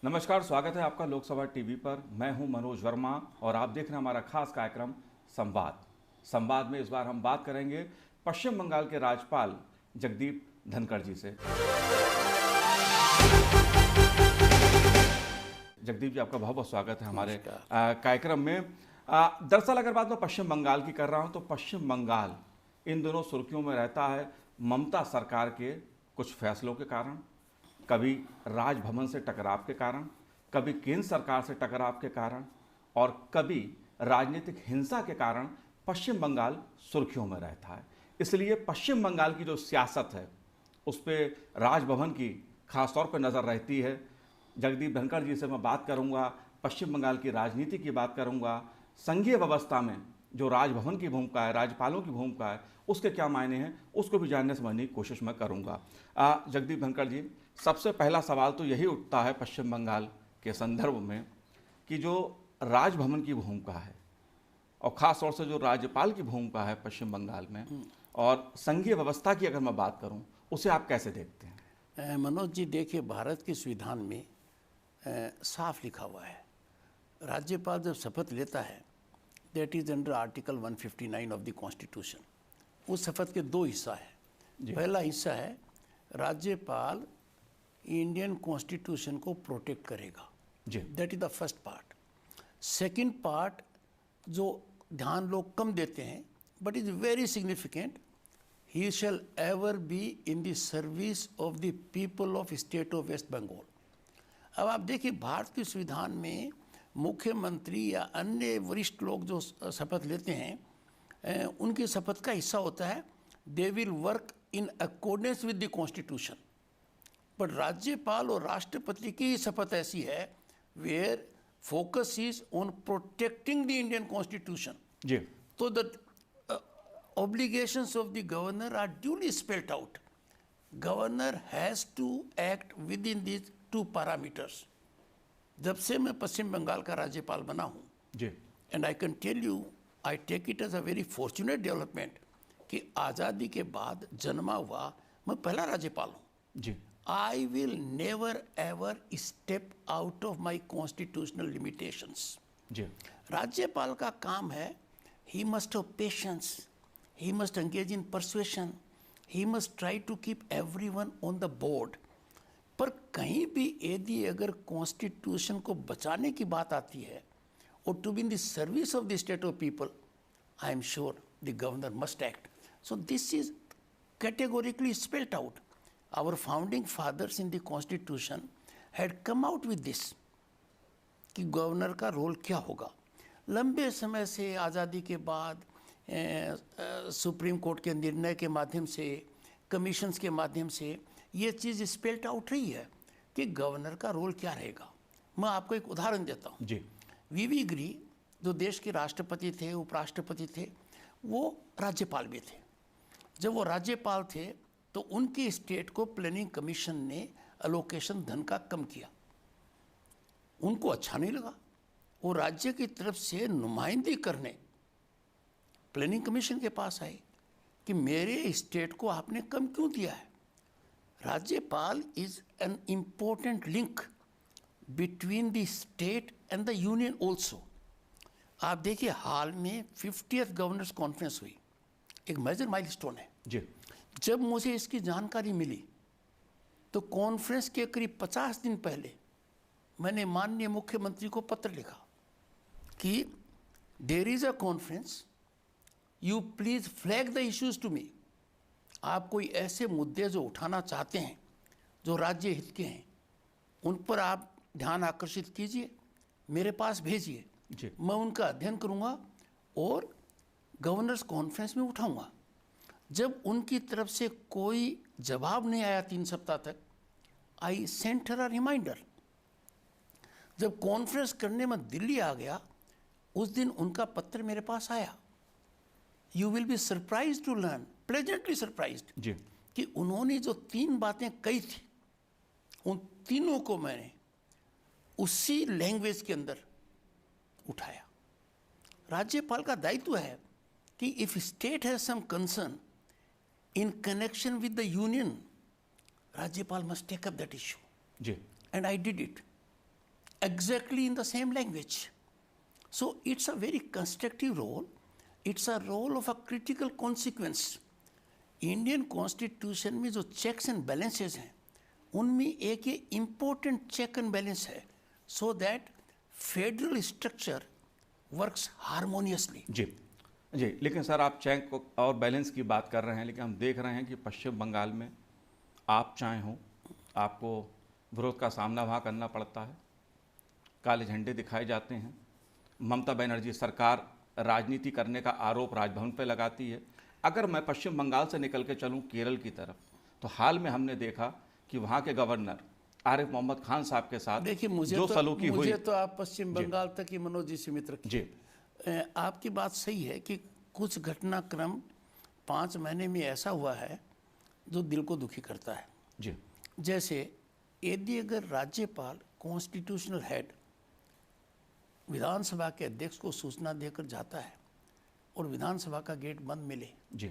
नमस्कार, स्वागत है आपका लोकसभा टीवी पर। मैं हूं मनोज वर्मा और आप देख रहे हैं हमारा खास कार्यक्रम संवाद। संवाद में इस बार हम बात करेंगे पश्चिम बंगाल के राज्यपाल जगदीप धनखड़ जी से। जगदीप जी, आपका बहुत बहुत स्वागत है हमारे कार्यक्रम में। दरअसल अगर बात मैं पश्चिम बंगाल की कर रहा हूं तो पश्चिम बंगाल इन दोनों सुर्खियों में रहता है ममता सरकार के कुछ फैसलों के कारण, कभी राजभवन से टकराव के कारण, कभी केंद्र सरकार से टकराव के कारण और कभी राजनीतिक हिंसा के कारण पश्चिम बंगाल सुर्खियों में रहता है। इसलिए पश्चिम बंगाल की जो सियासत है उस पर राजभवन की खास तौर पर नज़र रहती है। जगदीप धनखड़ जी से मैं बात करूंगा, पश्चिम बंगाल की राजनीति की बात करूंगा, संघीय व्यवस्था में जो राजभवन की भूमिका है, राज्यपालों की भूमिका है, उसके क्या मायने हैं, उसको भी जानने समझने की कोशिश मैं करूंगा। जगदीप धनखड़ जी, सबसे पहला सवाल तो यही उठता है पश्चिम बंगाल के संदर्भ में कि जो राजभवन की भूमिका है और ख़ास तौर से जो राज्यपाल की भूमिका है पश्चिम बंगाल में, और संघीय व्यवस्था की अगर मैं बात करूं, उसे आप कैसे देखते हैं? मनोज जी, देखिए, भारत के संविधान में साफ लिखा हुआ है, राज्यपाल जब शपथ लेता है that is under article 159 of the constitution. उस शपथ के दो हिस्सा है। पहला हिस्सा है राज्यपाल इंडियन कॉन्स्टिट्यूशन को प्रोटेक्ट करेगा, that is the first part. Second part जो ध्यान लोग कम देते हैं but is very significant, he shall ever be in the service of the people of state of West Bengal. अब आप देखिए, भारत के संविधान में मुख्यमंत्री या अन्य वरिष्ठ लोग जो शपथ लेते हैं उनकी शपथ का हिस्सा होता है they will work in accordance with the constitution. But राज्यपाल और राष्ट्रपति की शपथ ऐसी है where focus is on protecting the Indian constitution. जी, तो the obligations of the governor are duly spelled out. Governor has to act within these two parameters. जब से मैं पश्चिम बंगाल का राज्यपाल बना हूँ जी, and I can tell you, I take it as a very fortunate development कि आज़ादी के बाद जन्मा हुआ मैं पहला राज्यपाल हूँ। जी, I will never ever step out of my constitutional limitations. जी, राज्यपाल का काम है, he must have patience, he must engage in persuasion, he must try to keep everyone on the board. पर कहीं भी यदि अगर कॉन्स्टिट्यूशन को बचाने की बात आती है और to be in the service of the state of people, I am sure the governor must act. So this is categorically spelled out. Our founding fathers in the constitution had come out with this कि governor का role क्या होगा। लंबे समय से आज़ादी के बाद सुप्रीम कोर्ट के निर्णय के माध्यम से, कमीशंस के माध्यम से ये चीज़ स्पेल्ड आउट रही है कि गवर्नर का रोल क्या रहेगा। मैं आपको एक उदाहरण देता हूँ। जी, वीवी गिरी जो देश के राष्ट्रपति थे, उपराष्ट्रपति थे, वो राज्यपाल भी थे। जब वो राज्यपाल थे तो उनकी स्टेट को प्लानिंग कमीशन ने अलोकेशन धन का कम किया, उनको अच्छा नहीं लगा। वो राज्य की तरफ से नुमाइंदगी करने प्लानिंग कमीशन के पास आए कि मेरे स्टेट को आपने कम क्यों दिया है। राज्यपाल is an important link between the state and the union also. आप देखिए, हाल में 50th गवर्नर्स कॉन्फ्रेंस हुई, एक मेजर माइलस्टोन है। जी, जब मुझे इसकी जानकारी मिली तो कॉन्फ्रेंस के करीब 50 दिन पहले मैंने माननीय मुख्यमंत्री को पत्र लिखा कि there is a conference, you please flag the issues to me. आप कोई ऐसे मुद्दे जो उठाना चाहते हैं जो राज्य हित के हैं उन पर आप ध्यान आकर्षित कीजिए, मेरे पास भेजिए, मैं उनका अध्ययन करूंगा और गवर्नर्स कॉन्फ्रेंस में उठाऊंगा। जब उनकी तरफ से कोई जवाब नहीं आया 3 सप्ताह तक, I sent her a reminder. जब कॉन्फ्रेंस करने में दिल्ली आ गया उस दिन उनका पत्र मेरे पास आया। You will be surprised to learn, pleasantly surprised, जी, कि उन्होंने जो 3 बातें कही थी उन तीनों को मैंने उसी लैंग्वेज के अंदर उठाया। राज्यपाल का दायित्व है कि if state has some concern in connection with the union, राज्यपाल must take up that issue, जी, and I did it. exactly in the same language. So it's a very constructive role. It's a role of a critical consequence. Indian constitution में जो checks and balances हैं उनमें एक ये important check and balance है, so that federal structure works harmoniously. जी जी, लेकिन सर आप चेक और बैलेंस की बात कर रहे हैं, लेकिन हम देख रहे हैं कि पश्चिम बंगाल में आप चाहे हो आपको विरोध का सामना वहाँ करना पड़ता है, काले झंडे दिखाए जाते हैं। ममता बनर्जी सरकार राजनीति करने का आरोप राजभवन पर लगाती है। अगर मैं पश्चिम बंगाल से निकल के चलूँ केरल की तरफ, तो हाल में हमने देखा कि वहाँ के गवर्नर आरिफ मोहम्मद खान साहब के साथ देखिए जो सलूकी हुई, मुझे तो आप पश्चिम बंगाल तक ही मनोज जी सीमित रखिए। जी, आपकी बात सही है कि कुछ घटनाक्रम 5 महीने में ऐसा हुआ है जो दिल को दुखी करता है। जी, जैसे यदि अगर राज्यपाल कॉन्स्टिट्यूशनल हेड विधानसभा के अध्यक्ष को सूचना देकर जाता है और विधानसभा का गेट बंद मिले, जी,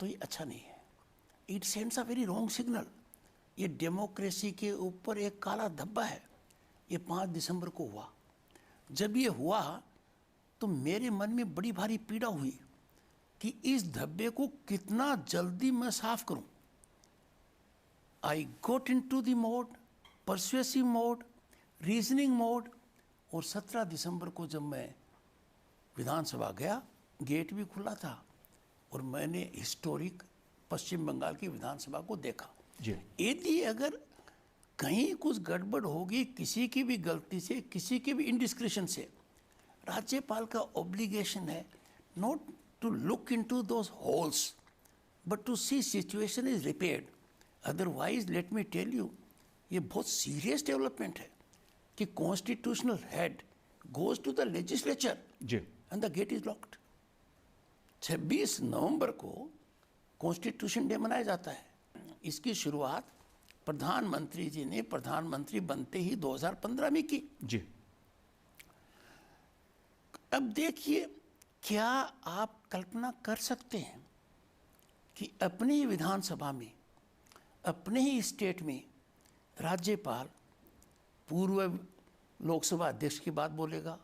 तो ये अच्छा नहीं है। It sends a very wrong signal. ये डेमोक्रेसी के ऊपर एक काला धब्बा है। ये 5 दिसंबर को हुआ। जब ये हुआ तो मेरे मन में बड़ी भारी पीड़ा हुई कि इस धब्बे को कितना जल्दी मैं साफ करूं। I got into the mode, persuasive mode, reasoning mode, और 17 दिसंबर को जब मैं विधानसभा गया, गेट भी खुला था और मैंने हिस्टोरिक पश्चिम बंगाल की विधानसभा को देखा। जी, यदि अगर कहीं कुछ गड़बड़ होगी किसी की भी गलती से, किसी के भी इंडिस्क्रिशन से, राज्यपाल का ऑब्लिगेशन है not to look into those holes but to see situation is repaired. Otherwise let me tell you, ये बहुत सीरियस डेवलपमेंट है कि constitutional head goes to the legislature जी, and the gate is locked. 26 नवंबर को constitution day मनाया जाता है। इसकी शुरुआत प्रधानमंत्री जी ने प्रधानमंत्री बनते ही 2015 में की। जी, अब देखिए, क्या आप कल्पना कर सकते हैं कि अपनी ही विधानसभा में, अपने ही स्टेट में राज्यपाल पूर्व लोकसभा अध्यक्ष की बात बोलेगा,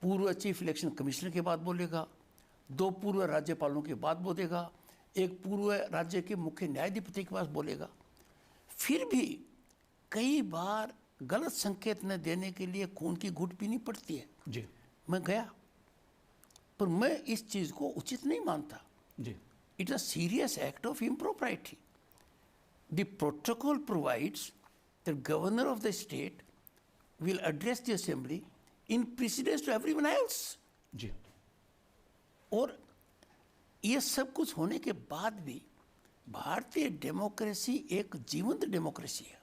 पूर्व चीफ इलेक्शन कमिश्नर की बात बोलेगा, 2 पूर्व राज्यपालों की बात बोलेगा, एक पूर्व राज्य के मुख्य न्यायाधिपति के पास बोलेगा। फिर भी कई बार गलत संकेत न देने के लिए खून की घूंट पीनी पड़ती है। जी, मैं गया, पर मैं इस चीज़ को उचित नहीं मानता। जी, it a serious act of impropriety. The protocol provides that governor of the state will address the assembly in precedence to everyone else. जी, और ये सब कुछ होने के बाद भी भारतीय डेमोक्रेसी एक जीवंत डेमोक्रेसी है,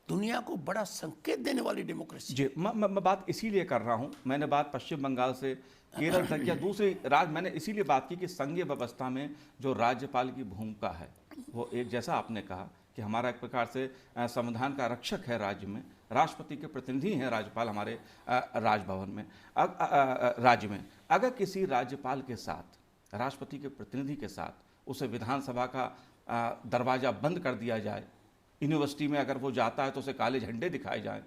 दुनिया को बड़ा संकेत देने वाली डेमोक्रेसी। जी, मैं बात इसीलिए कर रहा हूँ, मैंने बात पश्चिम बंगाल से केरल तक या दूसरी राज्य, मैंने इसीलिए बात की कि संघीय व्यवस्था में जो राज्यपाल की भूमिका है वो एक, जैसा आपने कहा कि हमारा एक प्रकार से संविधान का रक्षक है राज्य में, राष्ट्रपति के प्रतिनिधि हैं राज्यपाल हमारे राजभवन में, राज्य में। अगर किसी राज्यपाल के साथ, राष्ट्रपति के प्रतिनिधि के साथ उसे विधानसभा का दरवाज़ा बंद कर दिया जाए, यूनिवर्सिटी में अगर वो जाता है तो उसे काले झंडे दिखाए जाएं,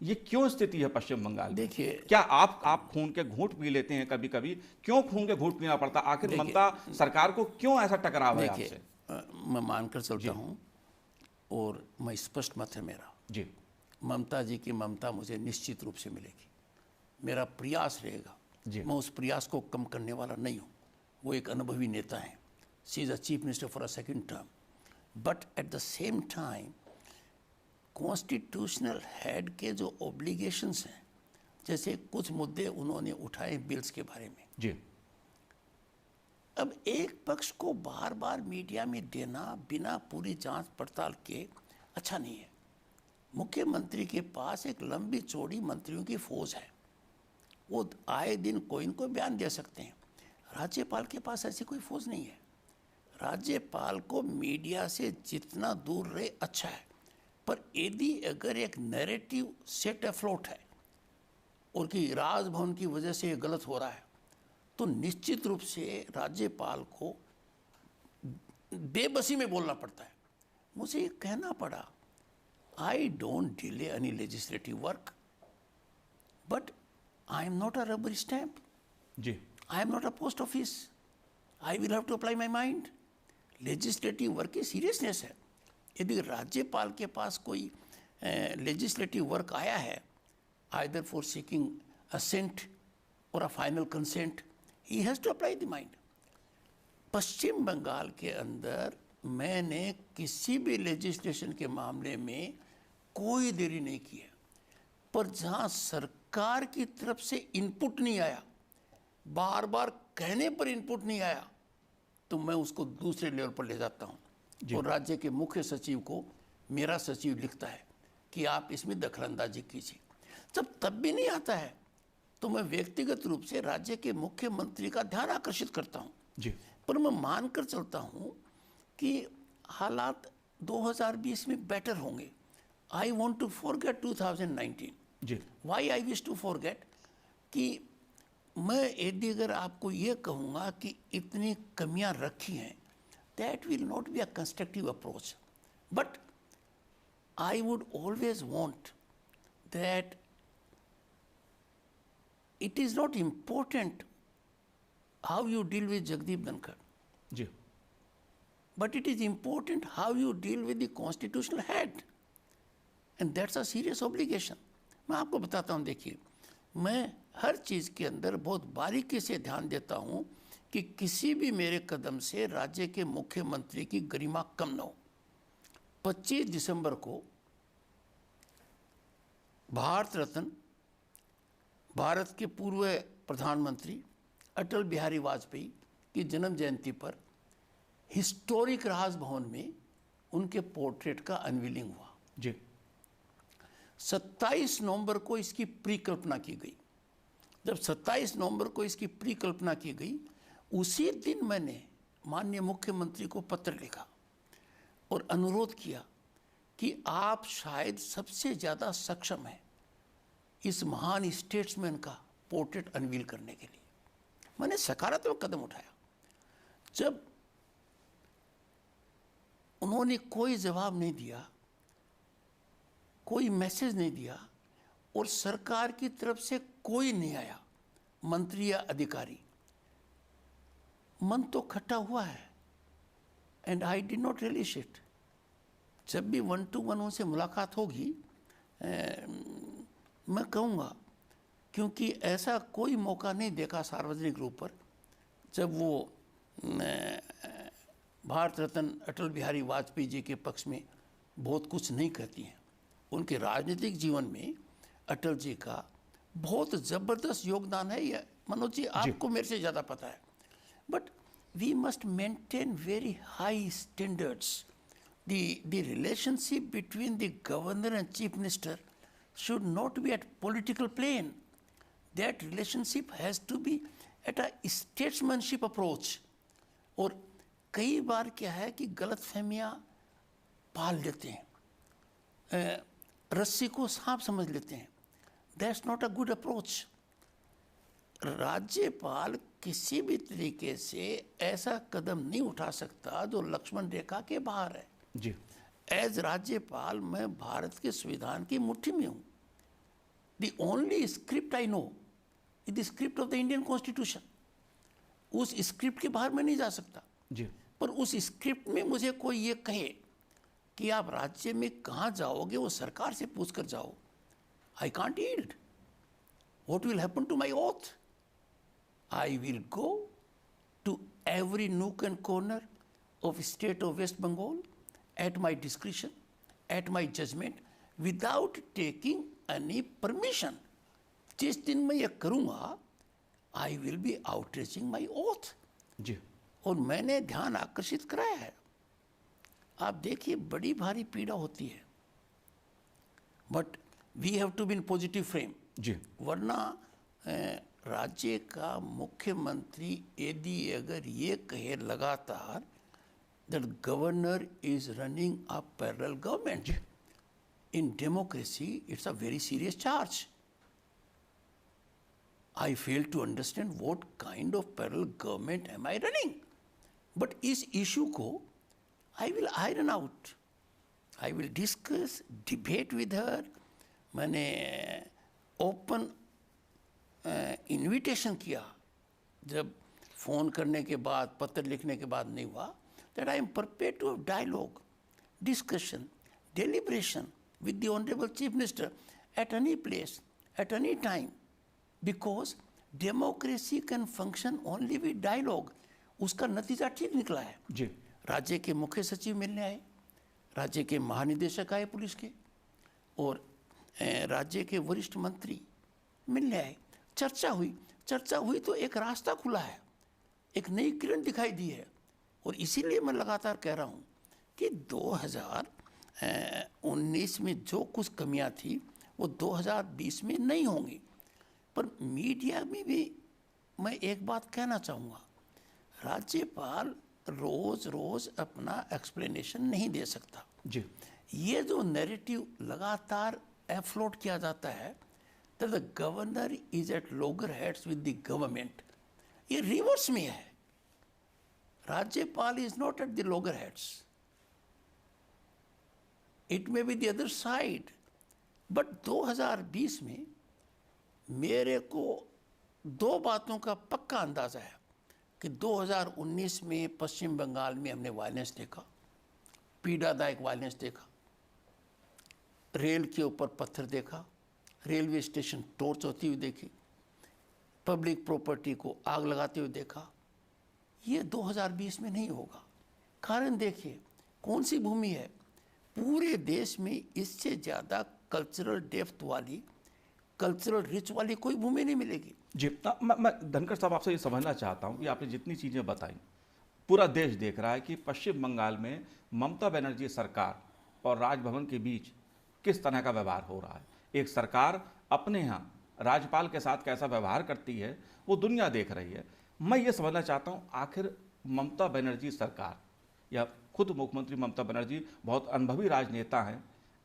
ये क्यों स्थिति है पश्चिम बंगाल में? देखिए, क्या आप खून के घूंट पी लेते हैं कभी कभी? क्यों खून के घूंट पीना पड़ता? आखिर ममता सरकार को क्यों ऐसा टकराव है आपसे? मैं मानकर चलता हूँ और मैं स्पष्ट मत है मेरा, जी, ममता जी की ममता मुझे निश्चित रूप से मिलेगी। मेरा प्रयास रहेगा, मैं उस प्रयास को कम करने वाला नहीं हूँ। वो एक अनुभवी नेता हैं, she is a chief minister for a second term, but at the same time constitutional head के जो ऑब्लिगेशंस हैं, जैसे कुछ मुद्दे उन्होंने उठाए बिल्स के बारे में, जी, अब एक पक्ष को बार बार मीडिया में देना बिना पूरी जांच पड़ताल के अच्छा नहीं है। मुख्यमंत्री के पास एक लंबी चौड़ी मंत्रियों की फौज है, वो आए दिन कोई इनको बयान दे सकते हैं। राज्यपाल के पास ऐसी कोई फौज नहीं है। राज्यपाल को मीडिया से जितना दूर रहे अच्छा है, पर यदि अगर एक नैरेटिव सेट अफ्लोट है और कि राजभवन की वजह से ये गलत हो रहा है, तो निश्चित रूप से राज्यपाल को बेबसी में बोलना पड़ता है। मुझे ये कहना पड़ा I don't delay any legislative work, but I am not a rubber stamp. जी I am not a post office. I will have to apply my mind. Legislative work की सीरियसनेस है. यदि राज्यपाल के पास कोई लेजिस्लेटिव वर्क आया है, either for seeking assent और a final consent, he has to apply the mind. Paschim Bangal के अंदर मैंने किसी भी लेजिस्लेशन के मामले में कोई देरी नहीं की है, पर जहाँ सरकार की तरफ से इनपुट नहीं आया, बार बार कहने पर इनपुट नहीं आया, तो मैं उसको दूसरे लेवल पर ले जाता हूँ और राज्य के मुख्य सचिव को मेरा सचिव लिखता है कि आप इसमें दखलंदाजी कीजिए. जब तब भी नहीं आता है तो मैं व्यक्तिगत रूप से राज्य के मुख्यमंत्री का ध्यान आकर्षित करता हूँ जी. पर मैं मानकर चलता हूँ कि हालात 2020 में बेटर होंगे. I want to forget 2019. जी why I wish to forget कि मैं यदि अगर आपको ये कहूँगा कि इतनी कमियां रखी हैं, that will not be a constructive approach. But I would always want that it is not important how you deal with Jagdeep Dhankhar, जी but it is important how you deal with the constitutional head, and that's a serious obligation. मैं आपको बताता हूँ, देखिए, मैं हर चीज़ के अंदर बहुत बारीकी से ध्यान देता हूँ कि किसी भी मेरे कदम से राज्य के मुख्यमंत्री की गरिमा कम न हो. 25 दिसंबर को भारत रत्न, भारत के पूर्व प्रधानमंत्री अटल बिहारी वाजपेयी की जन्म जयंती पर हिस्टोरिक राजभवन में उनके पोर्ट्रेट का अनवीलिंग हुआ. जी 27 नवंबर को इसकी परिकल्पना की गई. जब 27 नवंबर को इसकी परिकल्पना की गई, उसी दिन मैंने माननीय मुख्यमंत्री को पत्र लिखा और अनुरोध किया कि आप शायद सबसे ज़्यादा सक्षम हैं इस महान स्टेट्समैन का पोर्ट्रेट अनवील करने के लिए. मैंने सकारात्मक कदम उठाया. जब उन्होंने कोई जवाब नहीं दिया, कोई मैसेज नहीं दिया और सरकार की तरफ से कोई नहीं आया, मंत्री या अधिकारी, मन तो खट्टा हुआ है. And I did not release it. जब भी 1-to-1 उनसे मुलाकात होगी मैं कहूँगा, क्योंकि ऐसा कोई मौका नहीं देखा सार्वजनिक रूप पर जब वो भारत रत्न अटल बिहारी वाजपेयी जी के पक्ष में बहुत कुछ नहीं कहती हैं. उनके राजनीतिक जीवन में अटल जी का बहुत ज़बरदस्त योगदान है. ये मनोज जी आपको मेरे से ज़्यादा पता है. But we must maintain very high standards. the relationship between the governor and chief minister should not be at political plane. That relationship has to be at a statesmanship approach. और कई बार क्या है कि गलतफहमियां पाल लेते हैं, रस्सी को सांप समझ लेते हैं. That's not a good approach. राज्यपाल किसी भी तरीके से ऐसा कदम नहीं उठा सकता जो लक्ष्मण रेखा के बाहर है. जी एज राज्यपाल मैं भारत के संविधान की मुट्ठी में हूँ. The only script I know is the script of the Indian constitution. उस स्क्रिप्ट के बाहर मैं नहीं जा सकता. जी पर उस स्क्रिप्ट में मुझे कोई ये कहे कि आप राज्य में कहाँ जाओगे वो सरकार से पूछ कर जाओ, I can't yield. What will happen to my oath? I will go to every nook and corner of state of West Bengal at my discretion, at my judgment, without taking any permission. जिस दिन मैं ये करूँगा, I will be outraging my oath. जी और मैंने ध्यान आकर्षित कराया है. आप देखिए बड़ी भारी पीड़ा होती है, but we have to be in positive frame. जी वरना राज्य का मुख्यमंत्री यदि अगर ये कहे लगातार that governor is running a parallel government, in democracy it's a very serious charge. I fail to understand what kind of parallel government am I running. But इस issue को I will iron out. I will discuss, debate with her. मैंने open invitation किया, जब phone करने के बाद, पत्र लिखने के बाद नहीं हुआ, that I am prepared to have dialogue, discussion, deliberation with the Honorable Chief Minister at any place, at any time, because democracy can function only with dialogue. उसका नतीजा ठीक निकला है जी। राज्य के मुख्य सचिव मिलने आए, राज्य के महानिदेशक आए पुलिस के, और राज्य के वरिष्ठ मंत्री मिलने आए, चर्चा हुई तो एक रास्ता खुला है, एक नई किरण दिखाई दी है। और इसीलिए मैं लगातार कह रहा हूँ कि 2019 में जो कुछ कमियां थी वो 2020 में नहीं होंगी। पर मीडिया में भी मैं एक बात कहना चाहूँगा, राज्यपाल रोज़ रोज़ अपना एक्सप्लेनेशन नहीं दे सकता जी। ये जो नैरेटिव लगातार एफ्लोट किया जाता है that the governor is at loggerheads with the government, ये रिवर्स में है। राज्यपाल is not at the loggerheads, it may be the other side, but 2020 में मेरे को दो बातों का पक्का अंदाज़ा है कि 2019 में पश्चिम बंगाल में हमने वायलेंस देखा, पीड़ादायक वायलेंस देखा, रेल के ऊपर पत्थर देखा, रेलवे स्टेशन टॉर्च होती हुई देखी, पब्लिक प्रॉपर्टी को आग लगाते हुए देखा। ये 2020 में नहीं होगा। कारण देखिए कौन सी भूमि है, पूरे देश में इससे ज़्यादा कल्चरल डेप्थ वाली, कल्चरल रिच वाली कोई भूमि नहीं मिलेगी। जी, मैं धनखड़ साहब आपसे ये समझना चाहता हूँ कि आपने जितनी चीज़ें बताई, पूरा देश देख रहा है कि पश्चिम बंगाल में ममता बनर्जी सरकार और राजभवन के बीच किस तरह का व्यवहार हो रहा है। एक सरकार अपने यहाँ राज्यपाल के साथ कैसा व्यवहार करती है वो दुनिया देख रही है। मैं ये समझना चाहता हूँ आखिर ममता बनर्जी सरकार या खुद मुख्यमंत्री ममता बनर्जी बहुत अनुभवी राजनेता हैं,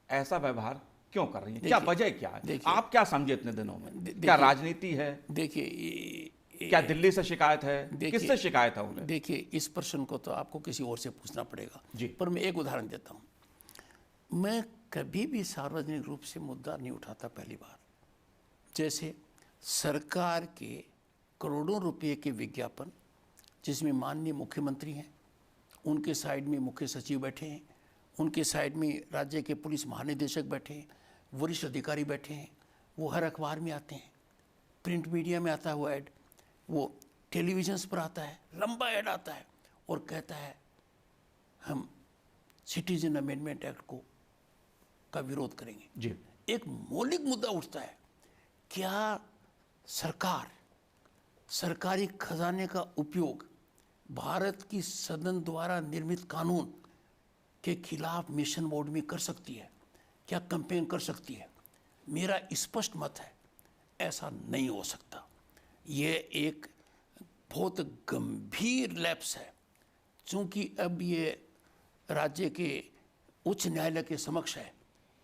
ऐसा व्यवहार क्यों कर रही है? क्या वजह क्या है? आप क्या समझे इतने दिनों में? क्या राजनीति है? देखिए, क्या दिल्ली से शिकायत है? किससे शिकायत है उन्हें? देखिए, इस प्रश्न को तो आपको किसी और से पूछना पड़ेगा जी। पर मैं एक उदाहरण देता हूँ। मैं कभी भी सार्वजनिक रूप से मुद्दा नहीं उठाता। पहली बार, जैसे सरकार के करोड़ों रुपए के विज्ञापन जिसमें माननीय मुख्यमंत्री हैं, उनके साइड में मुख्य सचिव बैठे हैं, उनके साइड में राज्य के पुलिस महानिदेशक बैठे हैं, वरिष्ठ अधिकारी बैठे हैं, वो हर अखबार में आते हैं, प्रिंट मीडिया में आता है वो ऐड, वो टेलीविजन्स पर आता है, लंबा ऐड आता है और कहता है हम सिटीजन अमेंडमेंट एक्ट को का विरोध करेंगे। जी। एक मौलिक मुद्दा उठता है, क्या सरकार सरकारी खजाने का उपयोग भारत की सदन द्वारा निर्मित कानून के खिलाफ मिशन मोड में कर सकती है? क्या कैंपेन कर सकती है? मेरा स्पष्ट मत है ऐसा नहीं हो सकता। ये एक बहुत गंभीर लैप्स है। चूंकि अब ये राज्य के उच्च न्यायालय के समक्ष है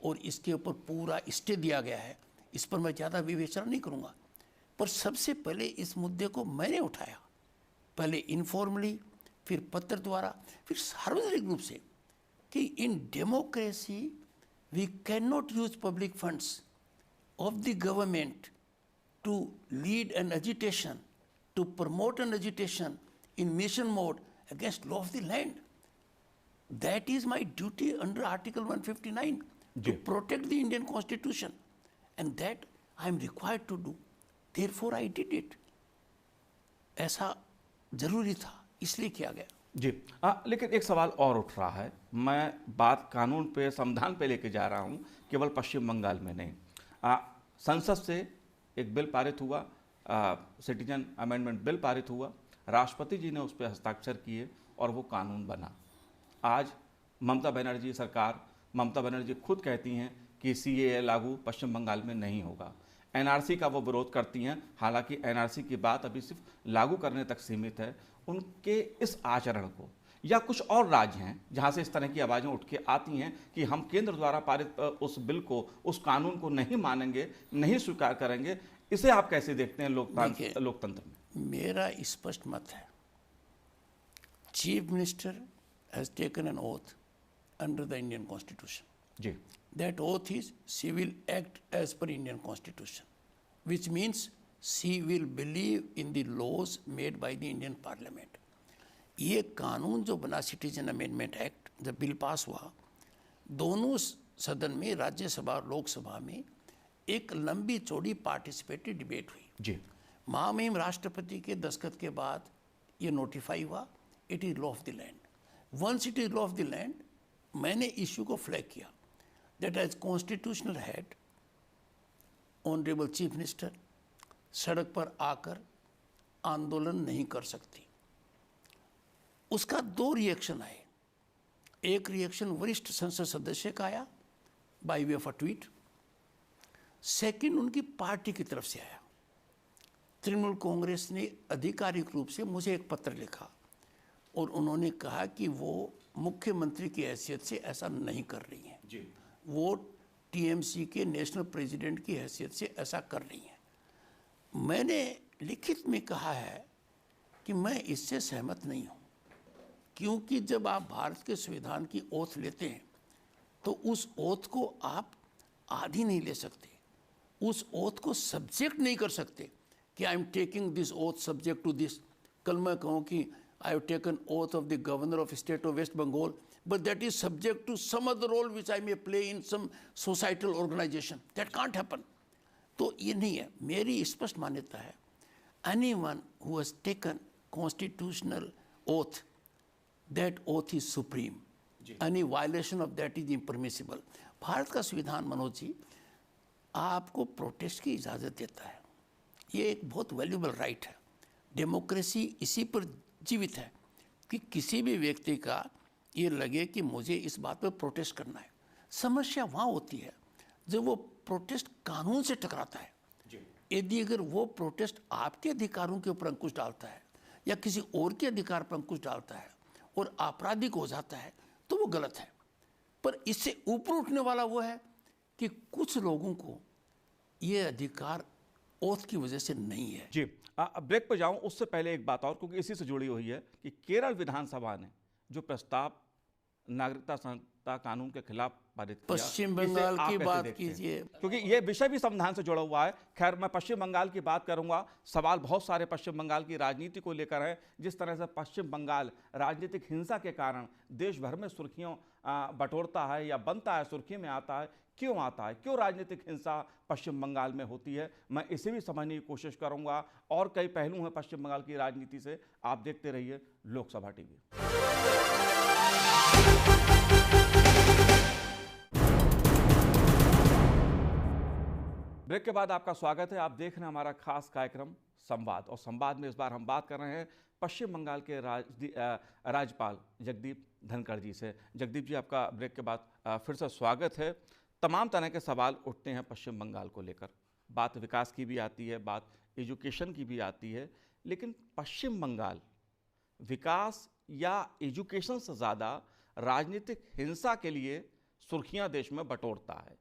और इसके ऊपर पूरा स्टे दिया गया है, इस पर मैं ज़्यादा विवेचना नहीं करूँगा। पर सबसे पहले इस मुद्दे को मैंने उठाया, पहले इनफॉर्मली, फिर पत्र द्वारा, फिर सार्वजनिक रूप से, कि in democracy we can not use public funds of the government to lead an agitation, to promote an agitation in mission mode against law of the land. That is my duty under Article 159 to protect the Indian Constitution, and that I am required to do. Therefore, I did it. ऐसा जरूरी था, इसलिए किया गया। जी। लेकिन एक सवाल और उठ रहा है, मैं बात कानून पे, संविधान पे लेके जा रहा हूँ, केवल पश्चिम बंगाल में नहीं। संसद से एक बिल पारित हुआ, सिटीजन अमेंडमेंट बिल पारित हुआ, राष्ट्रपति जी ने उस पर हस्ताक्षर किए और वो कानून बना। आज ममता बनर्जी सरकार, ममता बनर्जी खुद कहती हैं कि CAA लागू पश्चिम बंगाल में नहीं होगा। NRC का वो विरोध करती हैं, हालांकि NRC की बात अभी सिर्फ लागू करने तक सीमित है। उनके इस आचरण को, या कुछ और राज्य हैं जहां से इस तरह की आवाज़ें उठ के आती हैं कि हम केंद्र द्वारा पारित उस बिल को, उस कानून को नहीं मानेंगे, नहीं स्वीकार करेंगे, इसे आप कैसे देखते हैं लोकतंत्र में? मेरा स्पष्ट मत है, chief minister has taken an oath under the Indian Constitution. जी That oath is she will act as per Indian Constitution, which means she will believe in the laws made by the Indian Parliament. ये कानून जो बना citizen amendment act, जब bill pass हुआ, दोनों सदन में, राज्यसभा और लोकसभा में एक लंबी चौड़ी पार्टिसिपेटरी डिबेट हुई। जी महामहिम राष्ट्रपति के दस्तखत के बाद ये नोटिफाई हुआ, it is law of the land. Once it is law of the land, मैंने इश्यू को फ्लैग किया that as constitutional head honourable chief minister सड़क पर आकर आंदोलन नहीं कर सकती। उसका दो रिएक्शन आए। एक रिएक्शन वरिष्ठ संसद सदस्य का आया by way of a tweet, second उनकी पार्टी की तरफ से आया। तृणमूल कांग्रेस ने आधिकारिक रूप से मुझे एक पत्र लिखा और उन्होंने कहा कि वो मुख्यमंत्री की हैसियत से ऐसा नहीं कर रही हैं जी वो टीएमसी के नेशनल प्रेसिडेंट की हैसियत से ऐसा कर रही हैं। मैंने लिखित में कहा है कि मैं इससे सहमत नहीं हूँ, क्योंकि जब आप भारत के संविधान की ओथ लेते हैं तो उस ओथ को आप आधी नहीं ले सकते, उस ओथ को सब्जेक्ट नहीं कर सकते कि I am taking this oath subject to this. कल मैं कहूँ कि I have taken oath of the governor of state of West Bengal, but that is subject to some other role which I may play in some societal organization. That can't happen. तो ये नहीं है। मेरी स्पष्ट मान्यता है, anyone who has taken constitutional oath, that oath is supreme. Any violation of that is impermissible. Bharat का संविधान, मनोज जी, आपको प्रोटेस्ट की इजाज़त देता है। ये एक बहुत वैल्यूबल राइट है। डेमोक्रेसी इसी पर जीवित है कि किसी भी व्यक्ति का ये लगे कि मुझे इस बात पर प्रोटेस्ट करना है। समस्या वहाँ होती है जब वो प्रोटेस्ट कानून से टकराता है। यदि अगर वो प्रोटेस्ट आपके अधिकारों के ऊपर अंकुश डालता है या किसी और के अधिकार पर अंकुश डालता है और आपराधिक हो जाता है तो वो गलत है। पर इससे ऊपर उठने वाला वो है कि कुछ लोगों को ये अधिकार ओथ की वजह से नहीं है। जी ब्रेक पर जाऊं उससे पहले एक बात और, क्योंकि इसी से जुड़ी हुई है कि केरल विधानसभा ने जो प्रस्ताव नागरिकता संहिता कानून के खिलाफ पारित किया, पश्चिम बंगाल इसे आप की कैसे बात देखते हैं? कीजिए, क्योंकि ये विषय भी संविधान से जुड़ा हुआ है। खैर, मैं पश्चिम बंगाल की बात करूंगा। सवाल बहुत सारे पश्चिम बंगाल की राजनीति को लेकर है। जिस तरह से पश्चिम बंगाल राजनीतिक हिंसा के कारण देश भर में सुर्खियों बटोरता है या बनता है, सुर्खी में आता है। क्यों आता है, क्यों राजनीतिक हिंसा पश्चिम बंगाल में होती है, मैं इसे भी समझने की कोशिश करूंगा। और कई पहलू हैं पश्चिम बंगाल की राजनीति से। आप देखते रहिए लोकसभा टीवी। ब्रेक के बाद आपका स्वागत है। आप देख रहे हैं हमारा खास कार्यक्रम संवाद, और संवाद में इस बार हम बात कर रहे हैं पश्चिम बंगाल के राज्यपाल जगदीप धनखड़ जी से। जगदीप जी, आपका ब्रेक के बाद फिर से स्वागत है। तमाम तरह के सवाल उठते हैं पश्चिम बंगाल को लेकर। बात विकास की भी आती है, बात एजुकेशन की भी आती है, लेकिन पश्चिम बंगाल विकास या एजुकेशन से ज़्यादा राजनीतिक हिंसा के लिए सुर्खियां देश में बटोरता है।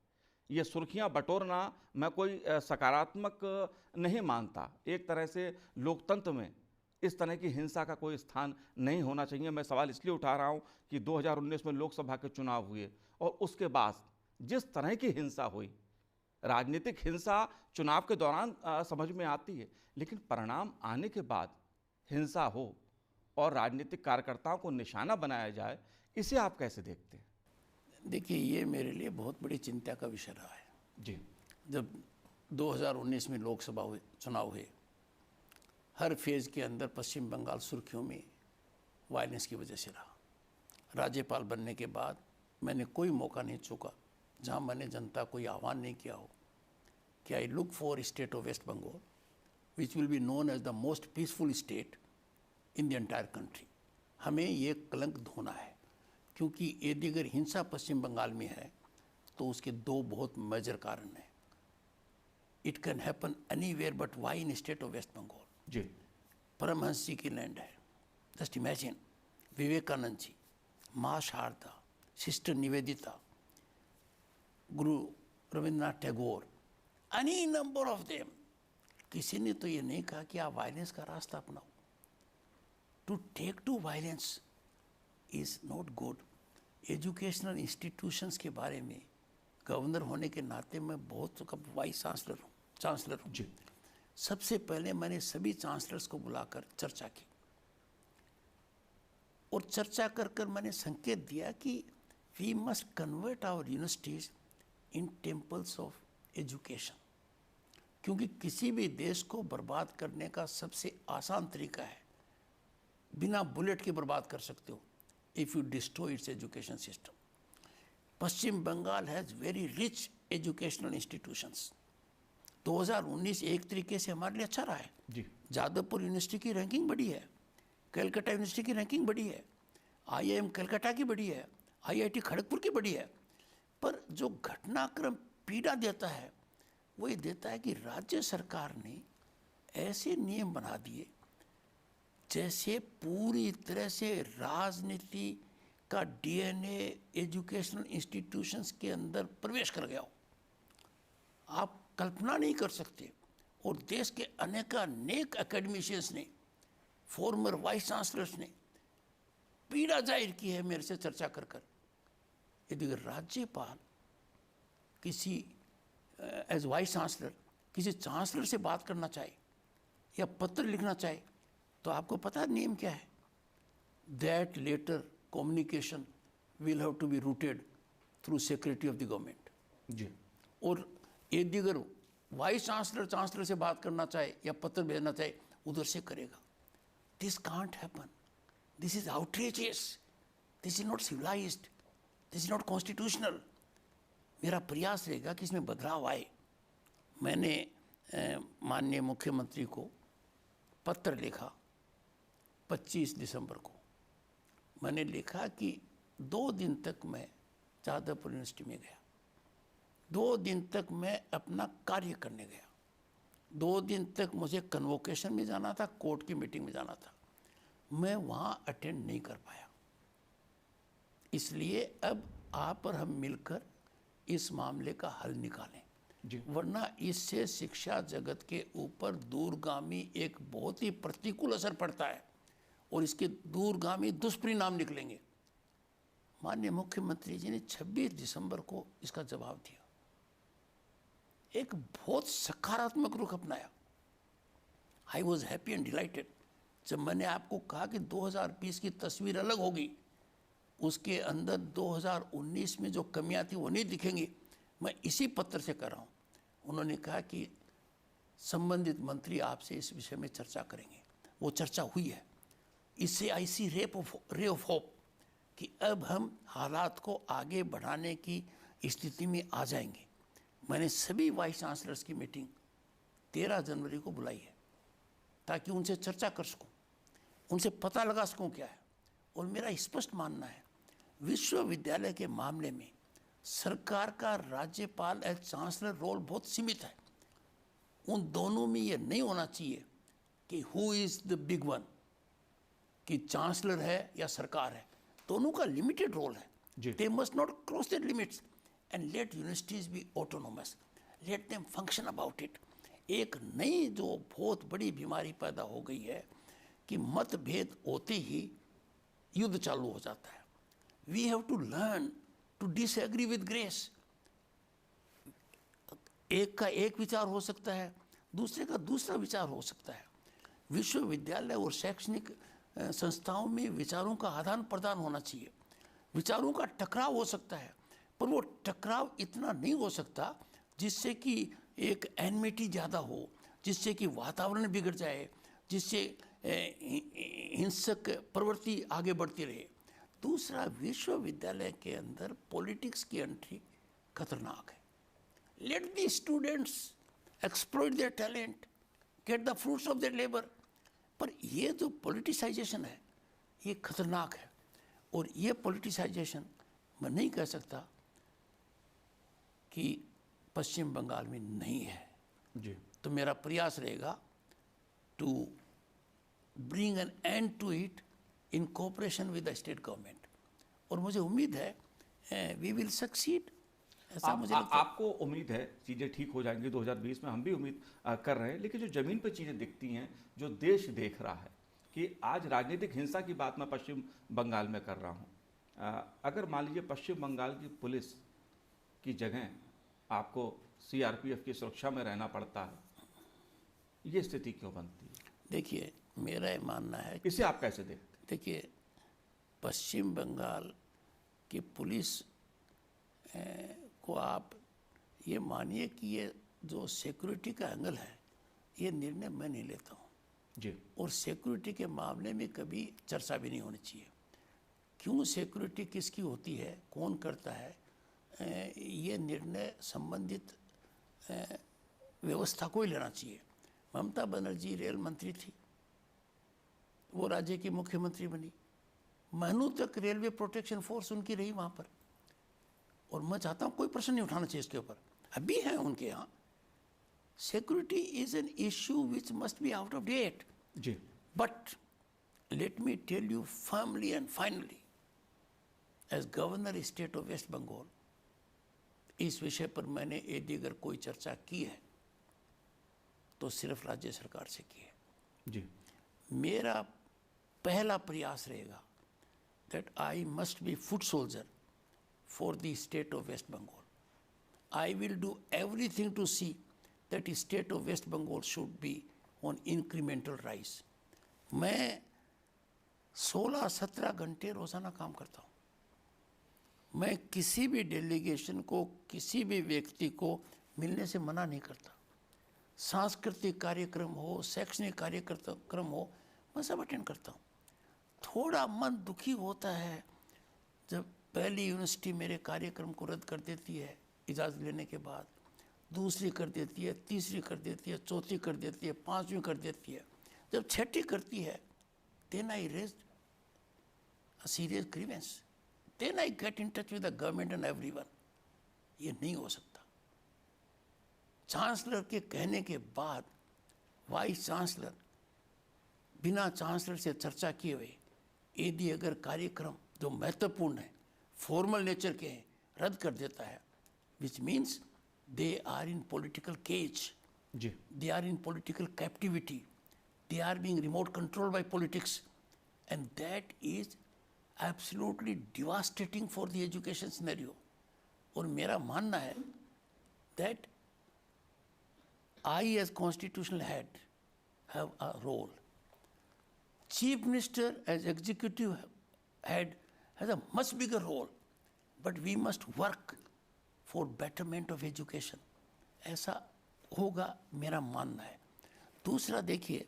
ये सुर्खियां बटोरना मैं कोई सकारात्मक नहीं मानता। एक तरह से लोकतंत्र में इस तरह की हिंसा का कोई स्थान नहीं होना चाहिए। मैं सवाल इसलिए उठा रहा हूं कि 2019 में लोकसभा के चुनाव हुए और उसके बाद जिस तरह की हिंसा हुई, राजनीतिक हिंसा चुनाव के दौरान समझ में आती है, लेकिन परिणाम आने के बाद हिंसा हो और राजनीतिक कार्यकर्ताओं को निशाना बनाया जाए, इसे आप कैसे देखते हैं? देखिए, ये मेरे लिए बहुत बड़ी चिंता का विषय रहा है। जी, जब 2019 में लोकसभा चुनाव हुए, हर फेज़ के अंदर पश्चिम बंगाल सुर्खियों में वायलेंस की वजह से रहा। राज्यपाल बनने के बाद मैंने कोई मौका नहीं चूका जहां मैंने जनता को ये आह्वान नहीं किया हो कि I look for state of West Bengal which will be known as the most peaceful state in the entire country. हमें ये कलंक धोना है, क्योंकि यदि अगर हिंसा पश्चिम बंगाल में है तो उसके दो बहुत मेजर कारण हैं। It can happen anywhere but why in state of West Bengal? जी, परमहंस जी की लैंड है। जस्ट इमेजिन, विवेकानंद जी, माँ Sharda, sister Nivedita, Guru Rabindranath Tagore, any number of them. किसी ने तो ये नहीं कहा कि आप वायलेंस का रास्ता अपनाओ। To take to violence is not good. Educational institutions के बारे में गवर्नर होने के नाते मैं बहुत वाइस चांसलर हूँ। जी। सबसे पहले मैंने सभी चांसलर्स को बुलाकर चर्चा की और चर्चा कर कर मैंने संकेत दिया कि we must convert our universities in temples of education, क्योंकि किसी भी देश को बर्बाद करने का सबसे आसान तरीका है, बिना बुलेट के बर्बाद कर सकते हो, if you destroy its education system. Paschim Bengal has very rich educational institutions. 2019 एक तरीके से हमारे लिए अच्छा रहा है जी। जादवपुर यूनिवर्सिटी की रैंकिंग बढ़ी है, कलकत्ता यूनिवर्सिटी की रैंकिंग बढ़ी है, IIM कलकत्ता की बढ़ी है, IIT खड़गपुर की बढ़ी है। पर जो घटनाक्रम पीड़ा देता है वो ये देता है कि राज्य सरकार ने ऐसे नियम बना दिए जैसे पूरी तरह से राजनीति का DNA एजुकेशनल इंस्टीट्यूशंस के अंदर प्रवेश कर गया हो। आप कल्पना नहीं कर सकते। और देश के अनेक एकेडमिशियंस ने, फॉर्मर वाइस चांसलर्स ने पीड़ा जाहिर की है मेरे से चर्चा कर कर। यदि राज्यपाल किसी एज वाइस चांसलर किसी चांसलर से बात करना चाहे या पत्र लिखना चाहे तो आपको पता है नियम क्या है? That letter communication will have to be routed through secretary of the government. जी। और यदि अगर वाइस चांसलर से बात करना चाहे या पत्र भेजना चाहे उधर से करेगा। This can't happen, this is outrageous, this is not civilised, this is not constitutional. मेरा प्रयास रहेगा कि इसमें बदलाव आए। मैंने माननीय मुख्यमंत्री को पत्र लिखा 25 दिसंबर को। मैंने लिखा कि 2 दिन तक मैं जादवपुर यूनिवर्सिटी में गया, 2 दिन तक मैं अपना कार्य करने गया, 2 दिन तक मुझे कन्वोकेशन में जाना था, कोर्ट की मीटिंग में जाना था, मैं वहाँ अटेंड नहीं कर पाया। इसलिए अब आप और हम मिलकर इस मामले का हल निकालें जी। वरना इससे शिक्षा जगत के ऊपर दूरगामी एक बहुत ही प्रतिकूल असर पड़ता है और इसके दूरगामी दुष्परिणाम निकलेंगे। माननीय मुख्यमंत्री जी ने 26 दिसंबर को इसका जवाब दिया, एक बहुत सकारात्मक रुख अपनाया। I was happy and dilated. जब मैंने आपको कहा कि 2020 की तस्वीर अलग होगी, उसके अंदर 2019 में जो कमियां थी वो नहीं दिखेंगी, मैं इसी पत्र से कर रहा हूँ। उन्होंने कहा कि संबंधित मंत्री आपसे इस विषय में चर्चा करेंगे। वो चर्चा हुई है। इससे आई सी रे ऑफ होप कि अब हम हालात को आगे बढ़ाने की स्थिति में आ जाएंगे। मैंने सभी वाइस चांसलर्स की मीटिंग 13 जनवरी को बुलाई है ताकि उनसे चर्चा कर सकूं, उनसे पता लगा सकूं क्या है। और मेरा स्पष्ट मानना है विश्वविद्यालय के मामले में सरकार का राज्यपाल एज चांसलर रोल बहुत सीमित है। उन दोनों में ये नहीं होना चाहिए कि who is the big one, कि चांसलर है या सरकार है। दोनों का लिमिटेड रोल है। They must not cross that limits and let universities be autonomous, let them function about it. एक नई जो बहुत बड़ी बीमारी पैदा हो गई है कि मतभेद होते ही युद्ध चालू हो जाता है। We have to learn to disagree with grace. एक का एक विचार हो सकता है, दूसरे का दूसरा विचार हो सकता है। विश्वविद्यालय और शैक्षणिक संस्थाओं में विचारों का आदान प्रदान होना चाहिए। विचारों का टकराव हो सकता है, पर वो टकराव इतना नहीं हो सकता जिससे कि एक एनमिटी ज़्यादा हो, जिससे कि वातावरण बिगड़ जाए, जिससे हिंसक प्रवृत्ति आगे बढ़ती रहे। दूसरा, विश्वविद्यालय के अंदर पॉलिटिक्स की एंट्री खतरनाक है। Let the students exploit their talent, get the fruits of their labour. पर ये जो पॉलिटिसाइजेशन है ये खतरनाक है, और ये पॉलिटिसाइजेशन मैं नहीं कह सकता कि पश्चिम बंगाल में नहीं है जी। तो मेरा प्रयास रहेगा to bring an end to it in cooperation with the state government. और मुझे उम्मीद है वी विल सक्सीड। ऐसा मुझे लगता है। आपको उम्मीद है चीज़ें ठीक हो जाएंगी 2020 में, हम भी उम्मीद कर रहे हैं। लेकिन जो ज़मीन पर चीज़ें दिखती हैं, जो देश देख रहा है कि आज राजनीतिक हिंसा की बात मैं पश्चिम बंगाल में कर रहा हूँ, अगर मान लीजिए पश्चिम बंगाल की पुलिस की जगह आपको सीआरपीएफ की सुरक्षा में रहना पड़ता है, ये स्थिति क्यों बनती है? देखिए, मेरा ये मानना है, इसे आप कैसे देखते हैं? देखिए, पश्चिम बंगाल की पुलिस को आप ये मानिए कि ये जो सिक्योरिटी का एंगल है, ये निर्णय मैं नहीं लेता हूँ जी। और सिक्योरिटी के मामले में कभी चर्चा भी नहीं होनी चाहिए। क्यों सिक्योरिटी किसकी होती है, कौन करता है, ये निर्णय संबंधित व्यवस्था को ही लेना चाहिए। ममता बनर्जी रेल मंत्री थी, वो राज्य की मुख्यमंत्री बनी, महीनों तक रेलवे प्रोटेक्शन फोर्स उनकी रही वहाँ पर, और मैं चाहता हूँ कोई प्रश्न नहीं उठाना चाहिए इसके ऊपर। अभी है उनके यहाँ। Security is an issue which must be out of date. जी। But let me tell you firmly and finally, as governor state of West Bengal, इस विषय पर मैंने यदि अगर कोई चर्चा की है तो सिर्फ राज्य सरकार से की है। जी। मेरा पहला प्रयास रहेगा that I must be foot soldier for the state of West Bengal. I will do everything to see that the state of West Bengal should be on incremental rise. मैं 16-17 घंटे रोजाना काम करता हूँ। मैं किसी भी डेलीगेशन को, किसी भी व्यक्ति को मिलने से मना नहीं करता। सांस्कृतिक कार्यक्रम हो, शैक्षणिक कार्यक्रम हो, मैं सब अटेंड करता हूँ। थोड़ा मन दुखी होता है जब पहली यूनिवर्सिटी मेरे कार्यक्रम को रद्द कर देती है इजाज़त लेने के बाद, दूसरी कर देती है, तीसरी कर देती है, चौथी कर देती है, पांचवी कर देती है। जब छठी करती है, then I raised a serious grievance. Then I get in touch with the government and everyone. ये नहीं हो सकता। चांसलर के कहने के बाद वाइस चांसलर बिना चांसलर से चर्चा किए हुए यदि अगर कार्यक्रम जो महत्वपूर्ण है, फॉर्मल नेचर के हैं, रद्द कर देता है, which means they are in political cage, जी, they are in political captivity, they are being remote control by politics, and that is absolutely devastating for the education scenario. और मेरा मानना है that I as constitutional head have a role. Chief Minister as executive head has a much bigger role, but we must work for betterment of education. ऐसा होगा, मेरा मानना है। दूसरा देखिए,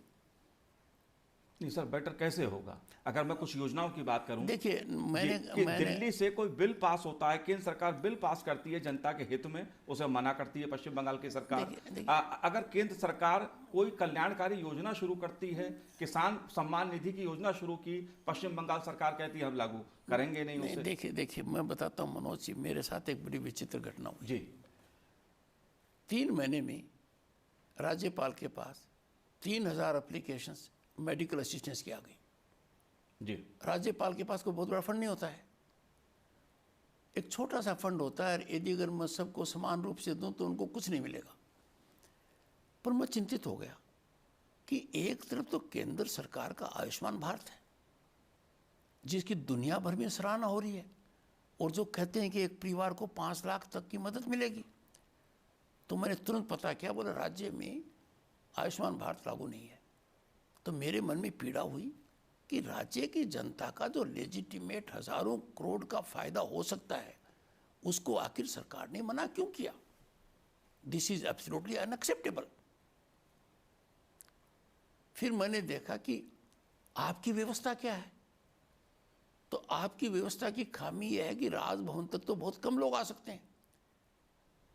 नहीं सर, बेटर कैसे होगा? अगर मैं कुछ योजनाओं की बात करूं, देखिए मैंने दिल्ली से कोई बिल पास होता है, केंद्र सरकार बिल पास करती है जनता के हित में, उसे मना करती है पश्चिम बंगाल की सरकार। अगर केंद्र सरकार कोई कल्याणकारी योजना शुरू करती है, किसान सम्मान निधि की योजना शुरू की, पश्चिम बंगाल सरकार कहती है हम लागू करेंगे नहीं उसे। देखिए मैं बताता हूँ मनोज जी, मेरे साथ एक बड़ी विचित्र घटना हुई जी। 3 महीने में राज्यपाल के पास 3000 एप्लीकेशंस मेडिकल असिस्टेंस की आ गई। जी। राज्यपाल के पास कोई बहुत बड़ा फंड नहीं होता है, एक छोटा सा फंड होता है। यदि अगर मैं सबको समान रूप से दूं तो उनको कुछ नहीं मिलेगा। पर मैं चिंतित हो गया कि एक तरफ तो केंद्र सरकार का आयुष्मान भारत है, जिसकी दुनिया भर में सराहना हो रही है, और जो कहते हैं कि एक परिवार को 5 लाख तक की मदद मिलेगी। तो मैंने तुरंत पता किया, बोला राज्य में आयुष्मान भारत लागू नहीं है। तो मेरे मन में पीड़ा हुई कि राज्य की जनता का जो लेजिटिमेट हजारों करोड़ का फायदा हो सकता है, उसको आखिर सरकार ने मना क्यों किया? This is absolutely unacceptable. फिर मैंने देखा कि आपकी व्यवस्था क्या है। तो आपकी व्यवस्था की खामी यह है कि राजभवन तक तो बहुत कम लोग आ सकते हैं,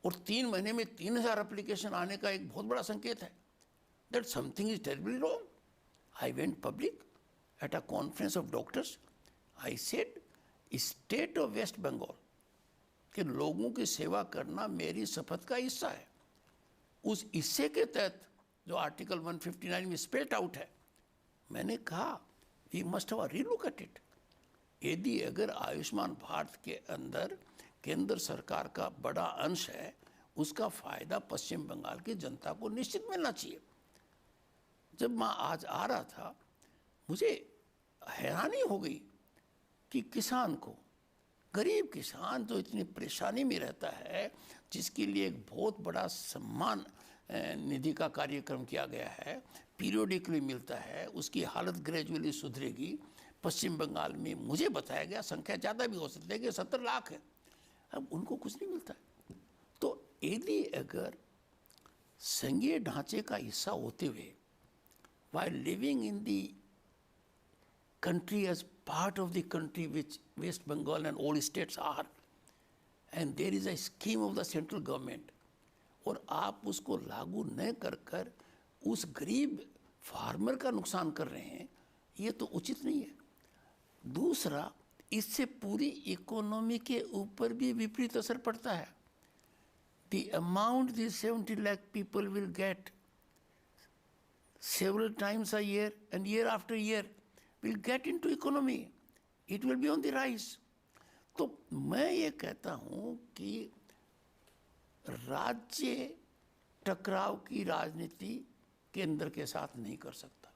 और 3 महीने में 3000 एप्लीकेशन आने का एक बहुत बड़ा संकेत है that something is terribly wrong. I went public at a conference of doctors. I said, state of West Bengal के लोगों की सेवा करना मेरी शपथ का हिस्सा है। उस हिस्से के तहत जो आर्टिकल 159 में स्पेल्ट आउट है, मैंने कहा we must have relook at it. यदि अगर आयुष्मान भारत के अंदर केंद्र सरकार का बड़ा अंश है, उसका फायदा पश्चिम बंगाल की जनता को निश्चित मिलना चाहिए। जब मैं आज आ रहा था, मुझे हैरानी हो गई कि किसान को गरीब किसान जो इतनी परेशानी में रहता है, जिसके लिए एक बहुत बड़ा सम्मान निधि का कार्यक्रम किया गया है, पीरियोडिकली मिलता है, उसकी हालत ग्रेजुअली सुधरेगी। पश्चिम बंगाल में मुझे बताया गया संख्या ज़्यादा भी हो सकती है कि 70 लाख है, अब उनको कुछ नहीं मिलता है। तो यदि अगर संघीय ढांचे का हिस्सा होते हुए, while living in the country as part of the country which West Bengal and all states are, and there is a scheme of the central government, और आप उसको लागू न कर कर उस गरीब फार्मर का नुकसान कर रहे हैं, ये तो उचित नहीं है। दूसरा, इससे पूरी इकोनॉमी के ऊपर भी विपरीत असर पड़ता है। The amount these 70 lakh people will get several times a year and year after year will get into economy. It will be on the rise. तो मैं ये कहता हूँ कि राज्य टकराव की राजनीति केंद्र के साथ नहीं कर सकता।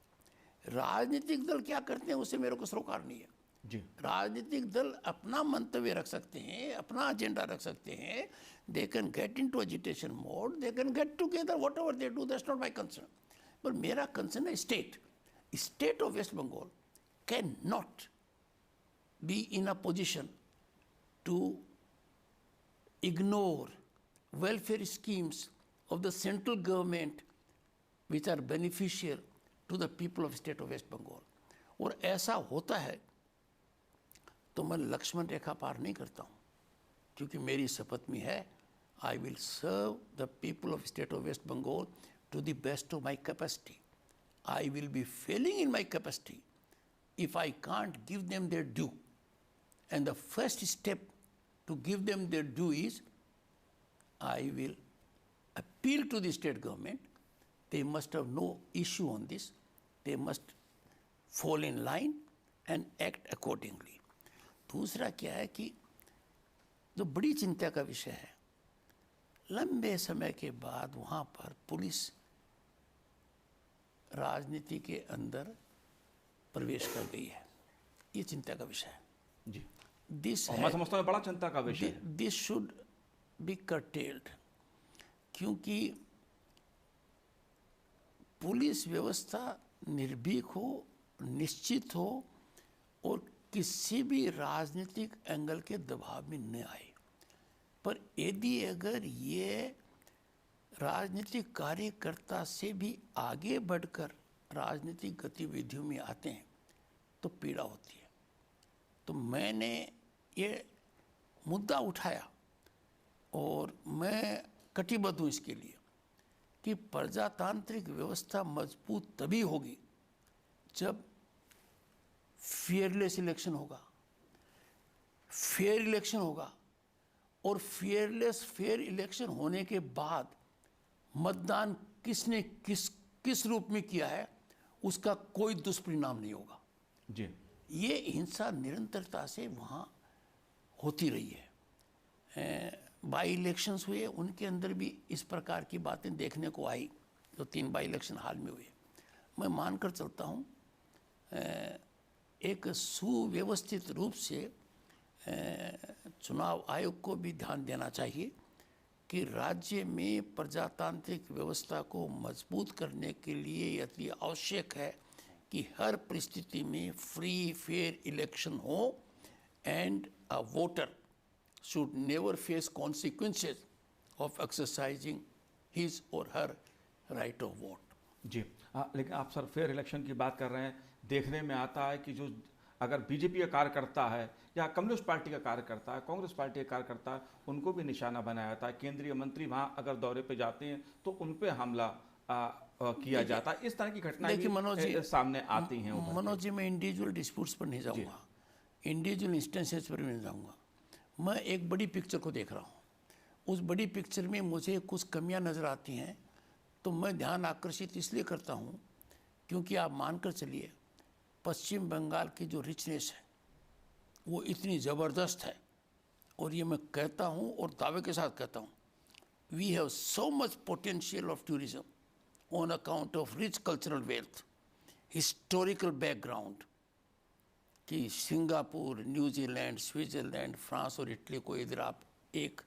राजनीतिक दल क्या करते हैं उससे मेरे को सरोकार नहीं है जी। राजनीतिक दल अपना मंतव्य रख सकते हैं, अपना एजेंडा रख सकते हैं। They can get into agitation mode, they can get together, whatever they do, that's not my concern. पर मेरा कंसर्न है state of West Bengal can not be in a position to ignore welfare schemes of the central government which are beneficial to the people of state of West Bengal. और ऐसा होता है तो मैं लक्ष्मण रेखा पार नहीं करता हूँ, क्योंकि मेरी शपथ में है I will serve the people of state of West Bengal to the best of my capacity. I will be failing in my capacity if I can't give them their due. And the first step to give them their due is I will appeal to the state government. They must have no issue on this. They must fall in line and act accordingly. दूसरा क्या है कि जो बड़ी चिंता का विषय है, लंबे समय के बाद वहाँ पर पुलिस राजनीति के अंदर प्रवेश कर गई है, ये चिंता का विषय है जी। दिस मैं समझता हूँ बड़ा चिंता का विषय है। दिस शुड बी curtailed, क्योंकि पुलिस व्यवस्था निर्भीक हो, निश्चित हो और किसी भी राजनीतिक एंगल के दबाव में न आए। पर यदि अगर ये राजनीतिक कार्यकर्ता से भी आगे बढ़कर राजनीतिक गतिविधियों में आते हैं तो पीड़ा होती है। तो मैंने ये मुद्दा उठाया और मैं कटिबद्ध हूँ इसके लिए कि प्रजातांत्रिक व्यवस्था मजबूत तभी होगी जब फेयरलेस इलेक्शन होगा, फेयर इलेक्शन होगा, और फेयर इलेक्शन होने के बाद मतदान किसने किस रूप में किया है उसका कोई दुष्परिणाम नहीं होगा जी। ये हिंसा निरंतरता से वहाँ होती रही है। बाई इलेक्शंस हुए, उनके अंदर भी इस प्रकार की बातें देखने को आई, जो 3 बाई इलेक्शन हाल में हुए। मैं मानकर चलता हूँ एक सुव्यवस्थित रूप से चुनाव आयोग को भी ध्यान देना चाहिए कि राज्य में प्रजातांत्रिक व्यवस्था को मजबूत करने के लिए अति आवश्यक है कि हर परिस्थिति में फ्री फेयर इलेक्शन हो and a voter should never face consequences of exercising his or her right of vote. जी। लेकिन आप सर फेयर इलेक्शन की बात कर रहे हैं, देखने में आता है कि जो अगर बीजेपी का कार्यकर्ता है या कम्युनिस्ट पार्टी का कार्यकर्ता है, कांग्रेस पार्टी का कार्यकर्ता है, उनको भी निशाना बनाया जाता है। केंद्रीय मंत्री वहाँ अगर दौरे पे जाते हैं तो उन पे हमला किया जाता है। इस तरह की घटनाएं भी सामने आती हैं। मनोज जी, मैं इंडिविजुअल डिस्प्यूट्स पर नहीं जाऊँगा, इंडिविजुअल इंस्टेंसेस पर भी नहीं जाऊँगा। मैं एक बड़ी पिक्चर को देख रहा हूँ, उस बड़ी पिक्चर में मुझे कुछ कमियां नज़र आती हैं, तो मैं ध्यान आकर्षित इसलिए करता हूँ क्योंकि आप मानकर चलिए पश्चिम बंगाल की जो रिचनेस है वो इतनी ज़बरदस्त है, और ये मैं कहता हूँ और दावे के साथ कहता हूँ, we have so much potential of tourism on account of rich cultural wealth, historical background कि सिंगापुर, न्यूजीलैंड, स्विट्ज़रलैंड, फ्रांस और इटली को इधर आप एक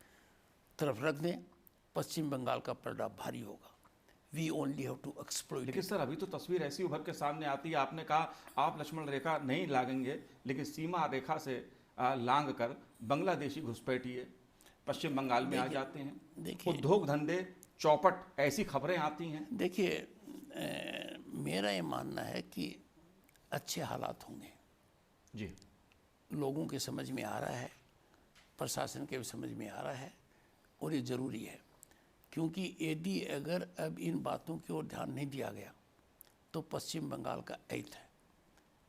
तरफ रख दें, पश्चिम बंगाल का पलड़ा भारी होगा। We only have to exploit. लेकिन सर अभी तो तस्वीर ऐसी उभर के सामने आती है, आपने कहा आप लक्ष्मण रेखा नहीं लागेंगे, लेकिन सीमा रेखा से लांग कर बांग्लादेशी घुसपैठिए पश्चिम बंगाल में आ जाते हैं। देखिए, उद्योग धंधे चौपट, ऐसी खबरें आती हैं। देखिए, मेरा ये मानना है कि अच्छे हालात होंगे जी, लोगों के समझ में आ रहा है, प्रशासन के भी समझ में आ रहा है, और ये ज़रूरी है, क्योंकि यदि अगर अब इन बातों की ओर ध्यान नहीं दिया गया तो पश्चिम बंगाल का ऐत है।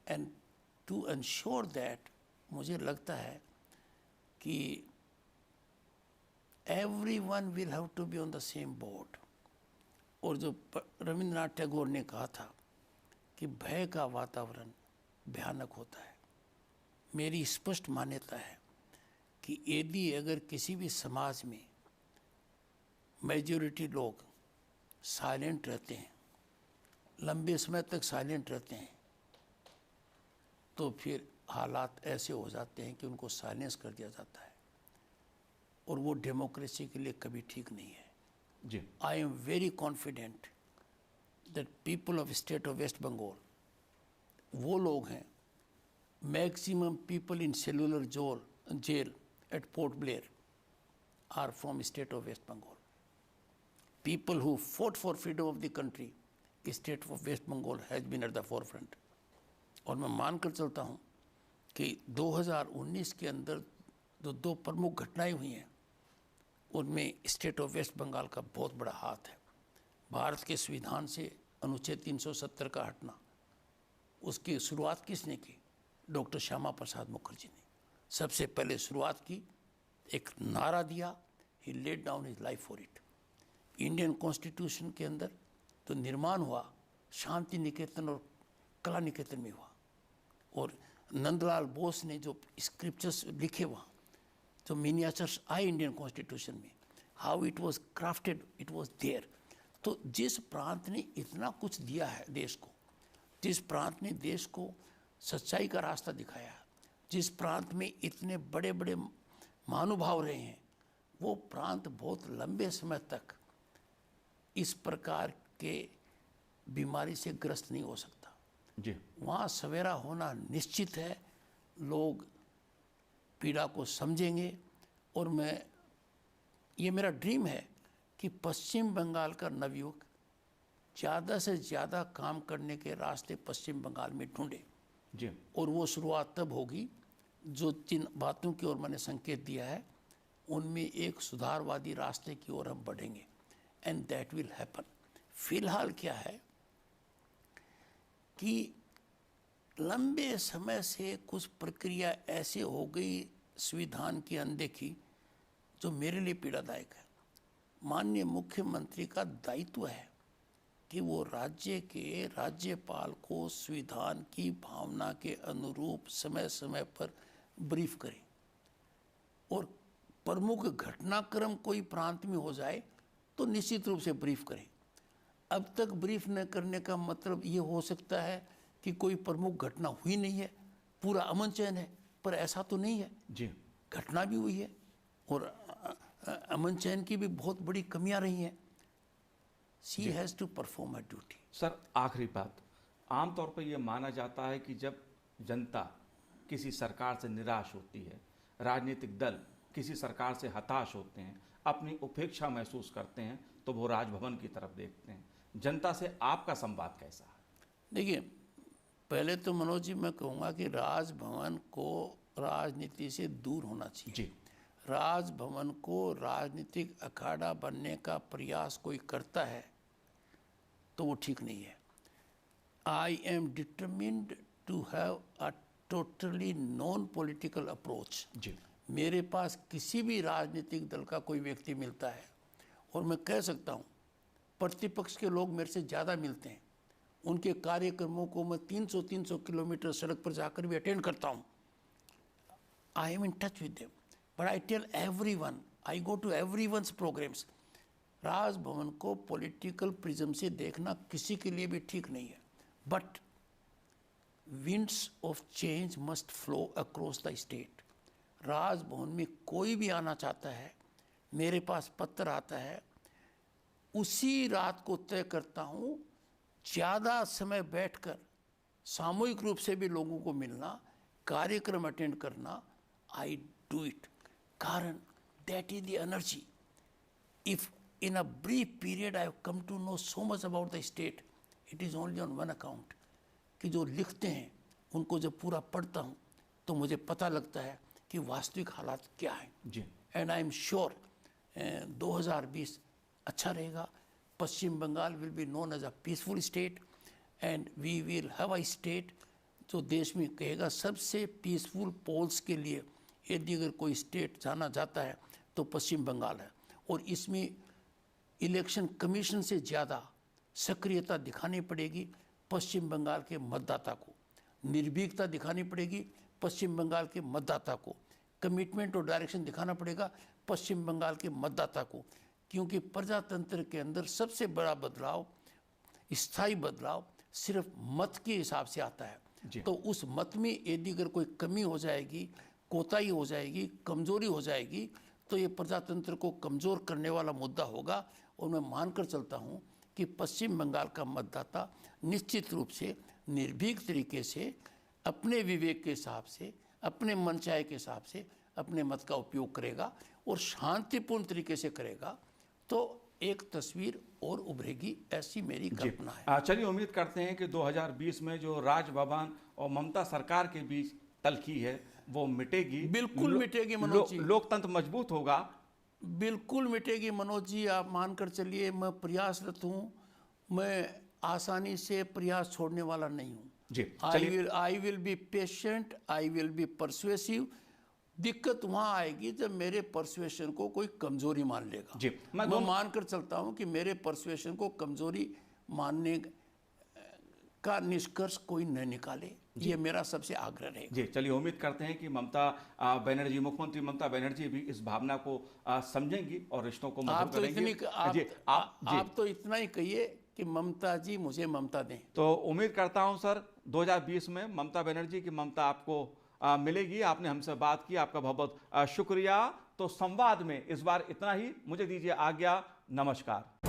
एंड टू एंश्योर दैट, मुझे लगता है कि everyone will have to be on the same boat। और जो रविंद्रनाथ टैगोर ने कहा था कि भय का वातावरण भयानक होता है, मेरी स्पष्ट मान्यता है कि यदि अगर किसी भी समाज में मेजॉरिटी लोग साइलेंट रहते हैं, लंबे समय तक साइलेंट रहते हैं, तो फिर हालात ऐसे हो जाते हैं कि उनको साइलेंस कर दिया जाता है, और वो डेमोक्रेसी के लिए कभी ठीक नहीं है। जी, I am very confident that people of state of West Bengal, वो लोग हैं, maximum people in cellular jail at Port Blair are from state of West Bengal. People who fought for freedom of the country, state of West Bengal has been at the forefront. और मैं मानकर चलता हूँ कि 2019 के अंदर जो दो प्रमुख घटनाएं हुई हैं, उनमें स्टेट ऑफ वेस्ट बंगाल का बहुत बड़ा हाथ है। भारत के संविधान से अनुच्छेद 370 का हटना, उसकी शुरुआत किसने की? डॉक्टर श्यामा प्रसाद मुखर्जी ने सबसे पहले शुरुआत की, एक नारा दिया, he laid down his life for it. Indian constitution के अंदर तो निर्माण हुआ शांति निकेतन और कला निकेतन में हुआ, और नंदलाल बोस ने जो स्क्रिप्चर्स लिखे वहाँ, जो मिनिएचर्स आए इंडियन कॉन्स्टिट्यूशन में, how it was crafted, it was there. तो जिस प्रांत ने इतना कुछ दिया है देश को, जिस प्रांत ने देश को सच्चाई का रास्ता दिखाया, जिस प्रांत में इतने बड़े बड़े महानुभाव रहे हैं, वो प्रांत बहुत लंबे समय तक इस प्रकार के बीमारी से ग्रस्त नहीं हो सकता। जी, वहाँ सवेरा होना निश्चित है, लोग पीड़ा को समझेंगे, और ये मेरा ड्रीम है कि पश्चिम बंगाल का नवयुवक ज़्यादा से ज़्यादा काम करने के रास्ते पश्चिम बंगाल में ढूंढे। जी, और वो शुरुआत तब होगी जो जिन बातों की ओर मैंने संकेत दिया है, उनमें एक सुधारवादी रास्ते की ओर हम बढ़ेंगे, एंड दैट विल हैपन। फिलहाल क्या है कि लंबे समय से कुछ प्रक्रिया ऐसे हो गई, संविधान की अनदेखी, जो मेरे लिए पीड़ादायक है। माननीय मुख्यमंत्री का दायित्व है कि वो राज्य के राज्यपाल को संविधान की भावना के अनुरूप समय समय पर ब्रीफ करें, और प्रमुख घटनाक्रम कोई प्रांत में हो जाए तो निश्चित रूप से ब्रीफ करें। अब तक ब्रीफ न करने का मतलब ये हो सकता है कि कोई प्रमुख घटना हुई नहीं है, पूरा अमन चैन है, पर ऐसा तो नहीं है। जी, घटना भी हुई है, और अमन चैन की भी बहुत बड़ी कमियां रही हैं। She has to perform her duty. Sir आखिरी बात, आमतौर पर यह माना जाता है कि जब जनता किसी सरकार से निराश होती है, राजनीतिक दल किसी सरकार से हताश होते हैं, अपनी उपेक्षा महसूस करते हैं, तो वो राजभवन की तरफ देखते हैं। जनता से आपका संवाद कैसा है? देखिए, पहले तो मनोज जी मैं कहूँगा कि राजभवन को राजनीति से दूर होना चाहिए। जी, राजभवन को राजनीतिक अखाड़ा बनने का प्रयास कोई करता है तो वो ठीक नहीं है। I am determined to have a totally non political approach. जी, मेरे पास किसी भी राजनीतिक दल का कोई व्यक्ति मिलता है, और मैं कह सकता हूँ प्रतिपक्ष के लोग मेरे से ज़्यादा मिलते हैं, उनके कार्यक्रमों को मैं 300 किलोमीटर सड़क पर जाकर भी अटेंड करता हूँ। I am in touch with them, but I tell everyone, I go to everyone's programmes. Raj Bhavan को पॉलिटिकल प्रिज्म से देखना किसी के लिए भी ठीक नहीं है, but winds of change must flow across the state. Raj Bhavan में कोई भी आना चाहता है, मेरे पास पत्र आता है, उसी रात को तय करता हूँ, ज़्यादा समय बैठकर सामूहिक रूप से भी लोगों को मिलना, कार्यक्रम अटेंड करना, आई डू इट. कारण that is the energy. If in a brief period I have come to know so much about the state, it is only on one account कि जो लिखते हैं उनको जब पूरा पढ़ता हूँ तो मुझे पता लगता है कि वास्तविक हालात क्या हैं. जी. एंड आई एम श्योर 2020 अच्छा रहेगा. Paschim Bangal will be known as a peaceful state and we will have a state जो देश में कहेगा सबसे पीसफुल पोल्स के लिए यदि अगर कोई स्टेट जाना जाता है तो पश्चिम बंगाल है. और इसमें इलेक्शन कमीशन से ज़्यादा सक्रियता दिखानी पड़ेगी पश्चिम बंगाल के मतदाता को, निर्भीकता दिखानी पड़ेगी पश्चिम बंगाल के मतदाता को, कमिटमेंट और डायरेक्शन दिखाना पड़ेगा पश्चिम बंगाल के मतदाता को. क्योंकि प्रजातंत्र के अंदर सबसे बड़ा बदलाव, स्थायी बदलाव सिर्फ मत के हिसाब से आता है. तो उस मत में यदि अगर कोई कमी हो जाएगी, कोताही हो जाएगी, कमजोरी हो जाएगी तो ये प्रजातंत्र को कमज़ोर करने वाला मुद्दा होगा. और मैं मानकर चलता हूँ कि पश्चिम बंगाल का मतदाता निश्चित रूप से निर्भीक तरीके से अपने विवेक के हिसाब से, अपने मनचाहे के हिसाब से अपने मत का उपयोग करेगा और शांतिपूर्ण तरीके से करेगा तो एक तस्वीर और उभरेगी, ऐसी मेरी कल्पना है. चलिए उम्मीद करते हैं कि 2020 में जो राजभवन और ममता सरकार के बीच तल्खी है वो मिटेगी. बिल्कुल मिटेगी मनोज जी. लोकतंत्र मजबूत होगा. बिल्कुल मिटेगी मनोज जी, आप मानकर चलिए. मैं प्रयासरत हूँ, मैं आसानी से प्रयास छोड़ने वाला नहीं हूँ. जी. I will be patient, I will be persuasive. दिक्कत वहाँ आएगी जब मेरे परसुएशन को कोई कमजोरी मान लेगा. जी. मैं मानकर चलता हूँ कि मेरे परसुएशन को कमजोरी मानने का निष्कर्ष कोई न निकाले, ये मेरा सबसे आग्रह है. जी. चलिए उम्मीद करते हैं कि ममता बनर्जी, मुख्यमंत्री ममता बनर्जी भी इस भावना को समझेंगी और रिश्तों को मजबूत करेंगी. आप तो इतना ही कहिए कि ममता जी मुझे ममता दें. तो उम्मीद करता हूं सर 2020 में ममता बनर्जी की ममता आपको मिलेगी. आपने हमसे बात की, आपका बहुत बहुत शुक्रिया. तो संवाद में इस बार इतना ही. मुझे दीजिए आज्ञा. नमस्कार.